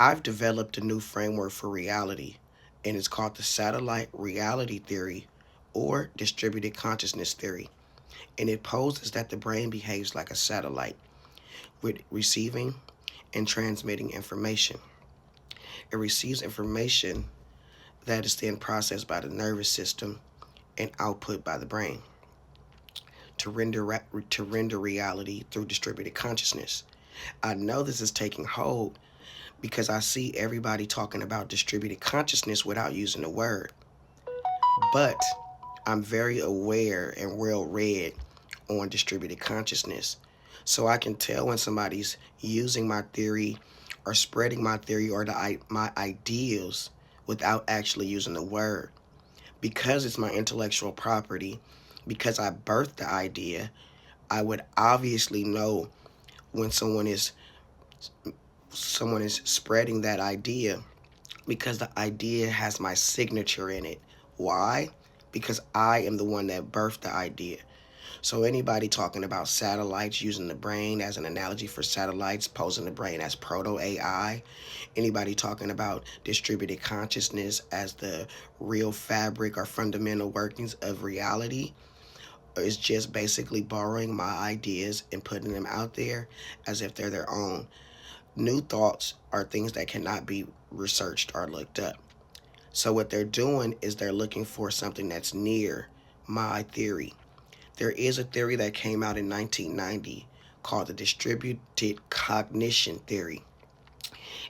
I've developed a new framework for reality, and it's called the satellite reality theory or distributed consciousness theory. And it poses that the brain behaves like a satellite with receiving and transmitting information. It receives information that is then processed by the nervous system and output by the brain to render reality through distributed consciousness. I know this is taking hold because I see everybody talking about distributed consciousness without using the word. But I'm very aware and well read on distributed consciousness. So I can tell when somebody's using my theory or spreading my theory or my ideals without actually using the word. Because it's my intellectual property, because I birthed the idea, I would obviously know when someone is spreading that idea because the idea has my signature in it. Why? Because I am the one that birthed the idea. So anybody talking about satellites, using the brain as an analogy for satellites, posing the brain as proto AI, anybody talking about distributed consciousness as the real fabric or fundamental workings of reality, is just basically borrowing my ideas and putting them out there as if they're their own. New thoughts are things that cannot be researched or looked up. So what they're doing is they're looking for something that's near my theory. There is a theory that came out in 1990 called the distributed cognition theory.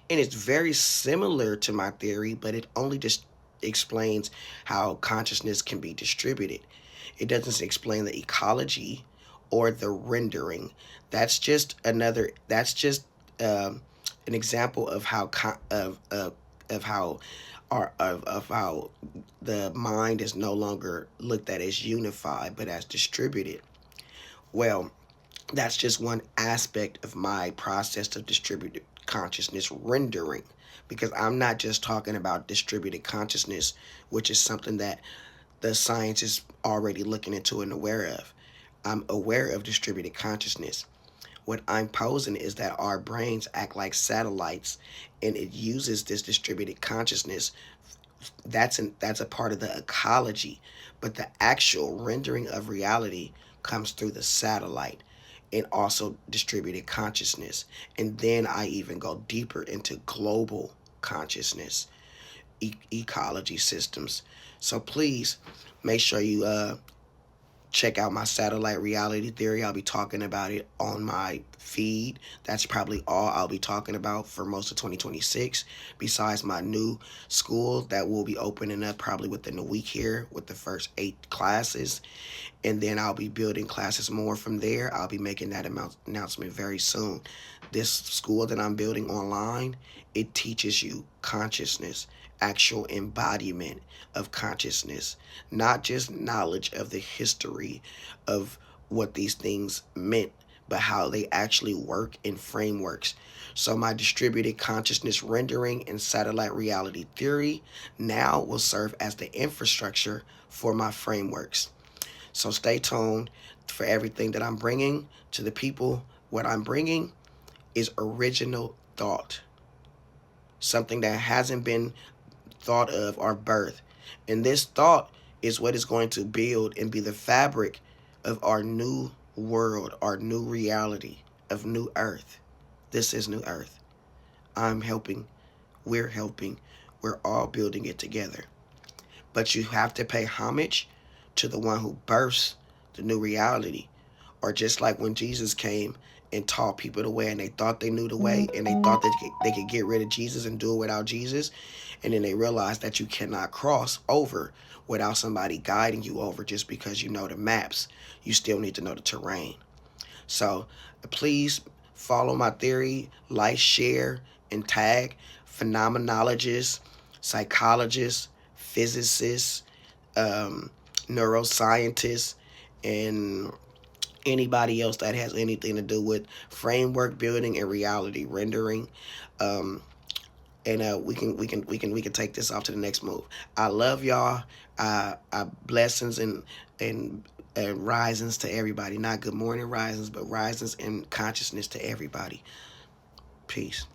And it's very similar to my theory, but it only just explains how consciousness can be distributed. It doesn't explain the ecology or the rendering. That's just an example of how of how of how the mind is no longer looked at as unified but as distributed. Well, that's just one aspect of my process of distributed consciousness rendering, because I'm not just talking about distributed consciousness, which is something that the science is already looking into and aware of. I'm aware of distributed consciousness. What I'm posing is that our brains act like satellites, and it uses this distributed consciousness. That's a part of the ecology, but the actual rendering of reality comes through the satellite and also distributed consciousness. And then I even go deeper into global consciousness, ecology systems. So please make sure you check out my satellite reality theory. I'll be talking about it on my feed. That's probably all I'll be talking about for most of 2026, besides my new school that will be opening up probably within a week here with the first 8 classes. And then I'll be building classes more from there. I'll be making that announcement very soon. This school that I'm building online, it teaches you consciousness, actual embodiment of consciousness, not just knowledge of the history of what these things meant, but how they actually work in frameworks. So my distributed consciousness rendering and satellite reality theory now will serve as the infrastructure for my frameworks. So stay tuned for everything that I'm bringing to the people. What I'm bringing is original thought, something that hasn't been thought of or birthed. And this thought is what is going to build and be the fabric of our new world, our new reality of new earth. This is new earth. I'm helping. We're helping. We're all building it together. But you have to pay homage to the one who births the new reality. Or just like when Jesus came and taught people the way, and they thought they knew the way, and they thought that they could get rid of Jesus and do it without Jesus. And then they realized that you cannot cross over without somebody guiding you over just because you know the maps. You still need to know the terrain. So please follow my theory, like, share, and tag phenomenologists, psychologists, physicists, um, neuroscientists, and anybody else that has anything to do with framework building and reality rendering. Um, and we can take this off to the next move. I love y'all. Blessings and risings to everybody. Not good morning risings, but risings in consciousness to everybody. Peace.